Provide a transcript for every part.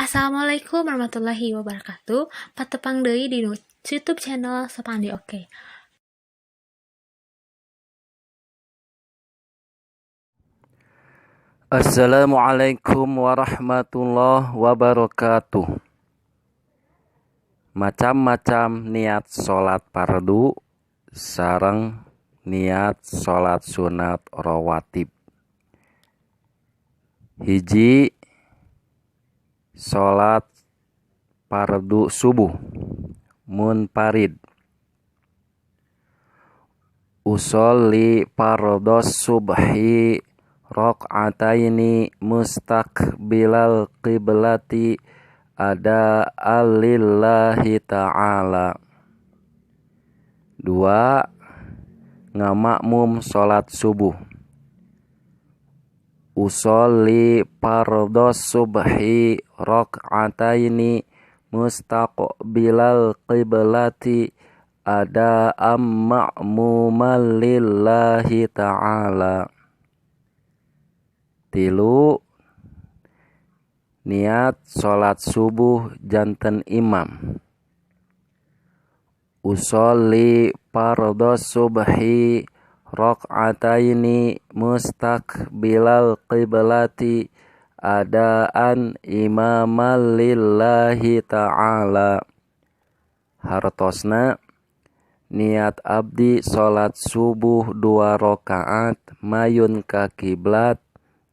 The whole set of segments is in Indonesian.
Assalamualaikum warahmatullahi wabarakatuh. Patepang deui di YouTube channel Sapandi Oke. Assalamualaikum warahmatullahi wabarakatuh. Macam-macam niat sholat fardu sareng niat sholat sunat rawatib. Hiji, sholat fardu subuh munfarid. Usolli fardhos subhi raq'ataini mustaqbilal qiblati ada alillahi ta'ala. 2. Ngamakmum sholat subuh. Usolli fardhos subhi raq'ataini mustaqbilal qiblati ada ma'muman lillahi ta'ala. 3. Niat sholat subuh janten imam. Usolli fardhos subhi raq'ataini mustaqbilal qiblati adaan imaman lillahi ta'ala. Hartosna niat abdi sholat subuh 2 rakaat mayun ka kiblat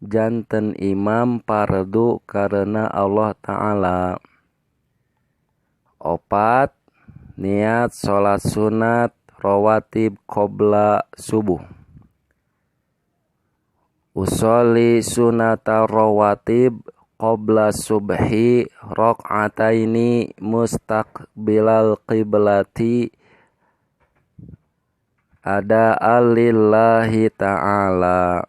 janten imam fardu karena Allah Ta'ala. 4. Niat sholat sunat rawatib qobla subuh. Usolli sunata rawatib qobla subhi raq'ataini mustaqbilal qiblati ada alillahi ta'ala.